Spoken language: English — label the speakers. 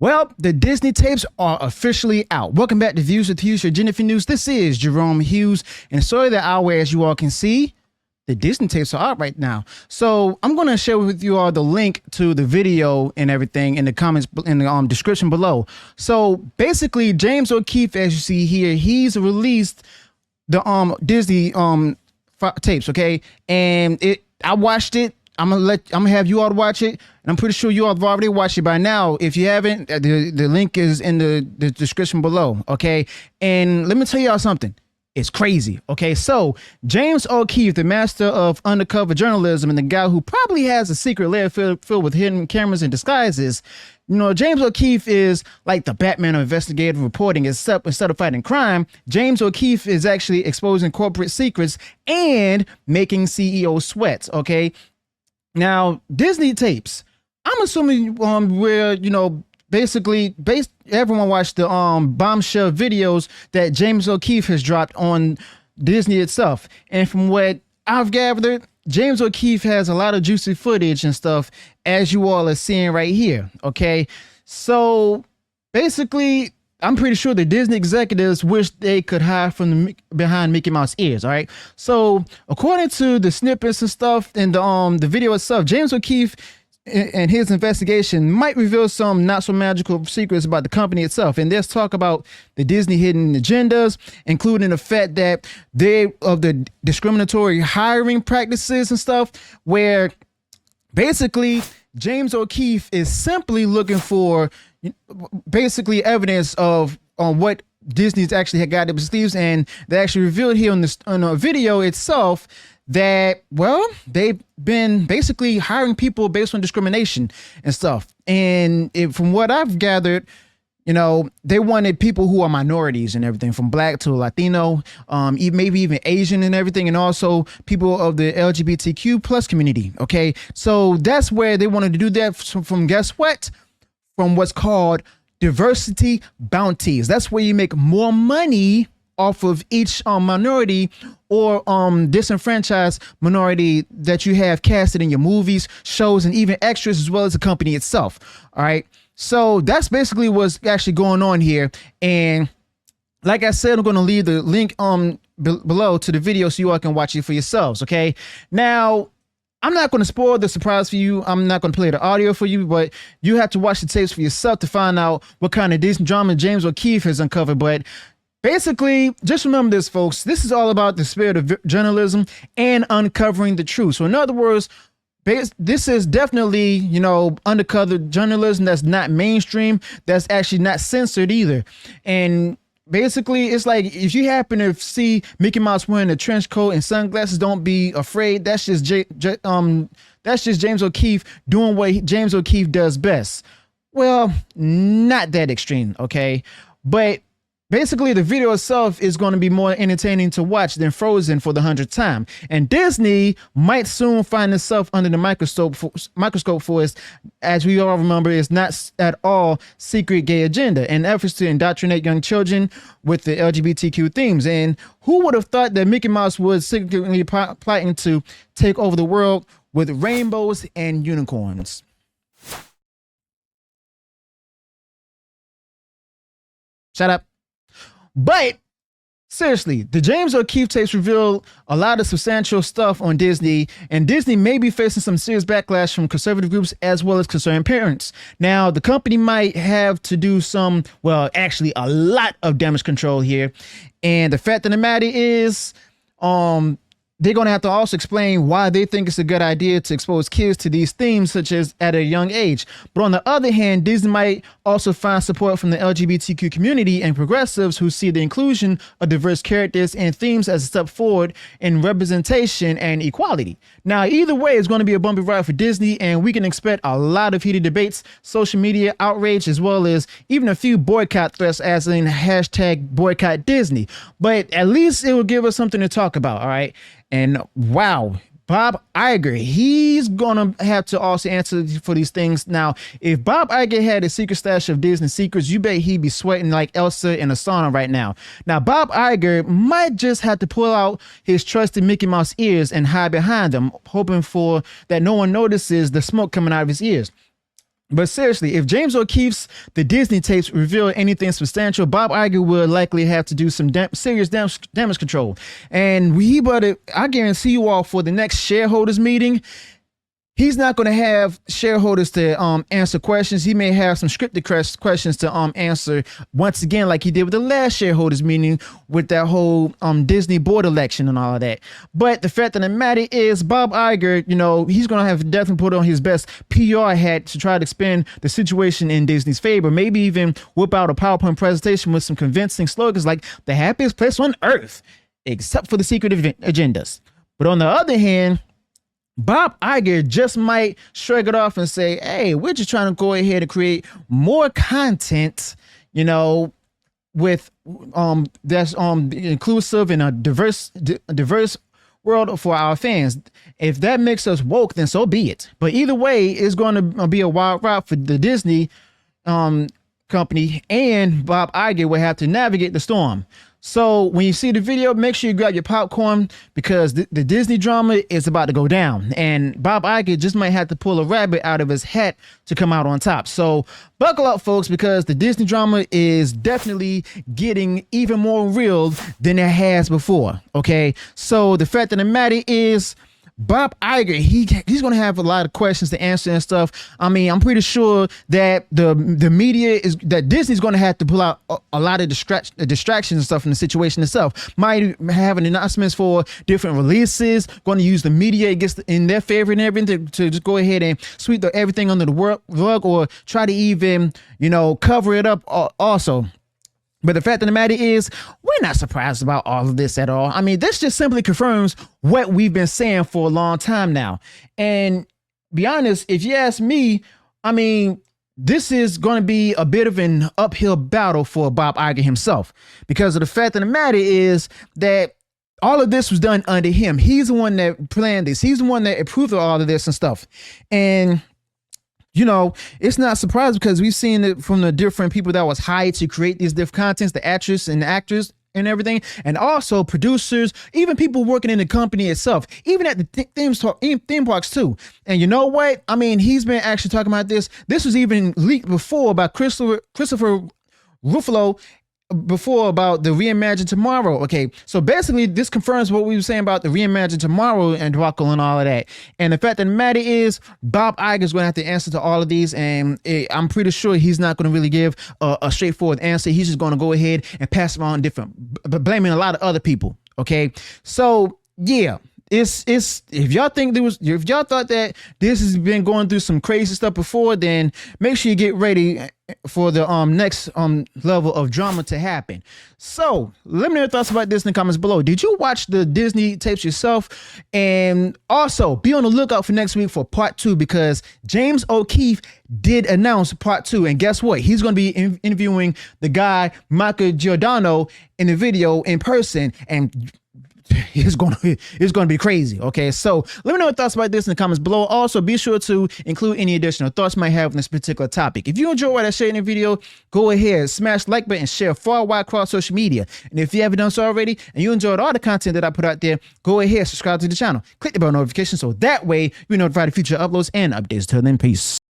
Speaker 1: Well, the Disney tapes are officially out. Welcome back to Views with Hughes, your Jennifer News. This is Jerome Hughes, and story of the hour, as you all can see, the Disney tapes are out right now. So I'm going to share with you all the link to the video and everything in the comments, in the description below. So basically, James O'Keefe, as you see here, he's released the Disney tapes, okay? And I watched it. I'm gonna have you all watch it, and I'm pretty sure you all have already watched it by now. If you haven't, the link is in the description below, okay? And let me tell y'all something. It's crazy, okay? So James O'Keefe, the master of undercover journalism and the guy who probably has a secret lair filled with hidden cameras and disguises, you know, James O'Keefe is like the Batman of investigative reporting, except instead of fighting crime, James O'Keefe is actually exposing corporate secrets and making CEO sweats, okay? Now, Disney tapes, I'm assuming where, you know, basically everyone watched the bombshell videos that James O'Keefe has dropped on Disney itself. And from what I've gathered, James O'Keefe has a lot of juicy footage and stuff, as you all are seeing right here, okay? So basically, I'm pretty sure the Disney executives wish they could hide from behind Mickey Mouse ears, all right? So according to the snippets and stuff and the video itself, James O'Keefe and his investigation might reveal some not so magical secrets about the company itself. And there's talk about the Disney hidden agendas, including the fact that the discriminatory hiring practices and stuff, where basically James O'Keefe is simply looking for basically evidence of what Disney's actually had got up its sleeves, and they actually revealed here on the video itself that, well, they've been basically hiring people based on discrimination and stuff. And from what I've gathered, you know, they wanted people who are minorities and everything, from black to Latino, maybe even Asian and everything, and also people of the LGBTQ plus community. Okay, so that's where they wanted to do that from guess what? From what's called diversity bounties. That's where you make more money off of each minority or disenfranchised minority that you have casted in your movies, shows, and even extras, as well as the company itself. All right. So that's basically what's actually going on here. And like I said, I'm going to leave the link below to the video so you all can watch it for yourselves. Okay. Now, I'm not going to spoil the surprise for you. I'm not going to play the audio for you, but you have to watch the tapes for yourself to find out what kind of Disney drama James O'Keefe has uncovered. But basically, just remember this, folks. This is all about the spirit of journalism and uncovering the truth. So in other words, this is definitely, you know, undercover journalism that's not mainstream, that's actually not censored either. And basically, it's like if you happen to see Mickey Mouse wearing a trench coat and sunglasses, don't be afraid. That's just James O'Keefe doing what James O'Keefe does best. Well, not that extreme, okay? But basically, the video itself is going to be more entertaining to watch than Frozen for the 100th time. And Disney might soon find itself under the microscope for its, as we all remember, it's not at all secret gay agenda and efforts to indoctrinate young children with the LGBTQ themes. And who would have thought that Mickey Mouse was secretly plotting to take over the world with rainbows and unicorns? Shut up. But seriously, the James O'Keefe tapes reveal a lot of substantial stuff on Disney, and Disney may be facing some serious backlash from conservative groups as well as concerned parents. Now, the company might have to do some, well, actually a lot of damage control here. And the fact of the matter is, they're going to have to also explain why they think it's a good idea to expose kids to these themes, such as at a young age. But on the other hand, Disney might also find support from the LGBTQ community and progressives who see the inclusion of diverse characters and themes as a step forward in representation and equality. Now, either way, it's going to be a bumpy ride for Disney, and we can expect a lot of heated debates, social media outrage, as well as even a few boycott threats, as in #boycott Disney. But at least it will give us something to talk about, all right? And wow, Bob Iger, he's gonna have to also answer for these things. Now, if Bob Iger had a secret stash of Disney secrets, you bet he'd be sweating like Elsa in a sauna right now. Now, Bob Iger might just have to pull out his trusted Mickey Mouse ears and hide behind them, hoping for that no one notices the smoke coming out of his ears. But seriously, if James O'Keefe's The Disney tapes reveal anything substantial, Bob Iger will likely have to do some serious damage control. And I guarantee you all, for the next shareholders meeting, he's not going to have shareholders to answer questions. He may have some scripted questions to answer once again, like he did with the last shareholders meeting with that whole Disney board election and all of that. But the fact of the matter is, Bob Iger, he's going to have definitely put on his best PR hat to try to spin the situation in Disney's favor. Maybe even whip out a PowerPoint presentation with some convincing slogans like the happiest place on earth, except for the secret agendas. But on the other hand, Bob Iger just might shrug it off and say, hey, we're just trying to go ahead and create more content, with that's inclusive and a diverse world for our fans. If that makes us woke, then so be it. But either way, it's going to be a wild ride for the Disney company, and Bob Iger will have to navigate the storm. So when you see the video, make sure you grab your popcorn, because the Disney drama is about to go down, and Bob Iger just might have to pull a rabbit out of his hat to come out on top. So buckle up, folks, because the Disney drama is definitely getting even more real than it has before. Okay, so the fact of the matter is, Bob Iger, he's going to have a lot of questions to answer and stuff. I mean, I'm pretty sure that the media that Disney's going to have to pull out a lot of distractions and stuff from the situation itself. Might have an announcements for different releases, going to use the media against in their favor and everything to just go ahead and sweep everything under the rug, or try to even, cover it up also. But the fact of the matter is, we're not surprised about all of this at all. I mean, this just simply confirms what we've been saying for a long time now. And be honest, if you ask me, I mean, this is going to be a bit of an uphill battle for Bob Iger himself, because of the fact of the matter is that all of this was done under him. He's the one that planned this. He's the one that approved of all of this and stuff. And it's not surprising, because we've seen it from the different people that was hired to create these different contents, the actress and the actors and everything, and also producers, even people working in the company itself, even at the theme parks too. And you know what? I mean, he's been actually talking about this. This was even leaked before by Christopher Ruffalo, before, about the Reimagine Tomorrow. Okay, so basically this confirms what we were saying about the Reimagine Tomorrow and debacle and all of that. And the fact of the matter is, Bob Iger is going to have to answer to all of these, and I'm pretty sure he's not going to really give a straightforward answer. He's just going to go ahead and pass it on blaming a lot of other people. Okay, so yeah. If y'all thought that this has been going through some crazy stuff before, then make sure you get ready for the next level of drama to happen. So let me know your thoughts about this in the comments below. Did you watch the Disney tapes yourself? And also be on the lookout for next week for part 2, because James O'Keefe did announce part 2, and guess what? He's going to be interviewing the guy Michael Giordano in the video in person, and it's going to be crazy. Okay, so let me know your thoughts about this in the comments below. Also, be sure to include any additional thoughts you might have on this particular topic. If you enjoyed what I shared in the video, go ahead, smash the like button, and share far and wide across social media. And if you haven't done so already, and you enjoyed all the content that I put out there, go ahead, subscribe to the channel, click the bell notification, so that way you're notified of future uploads and updates. Till then, peace.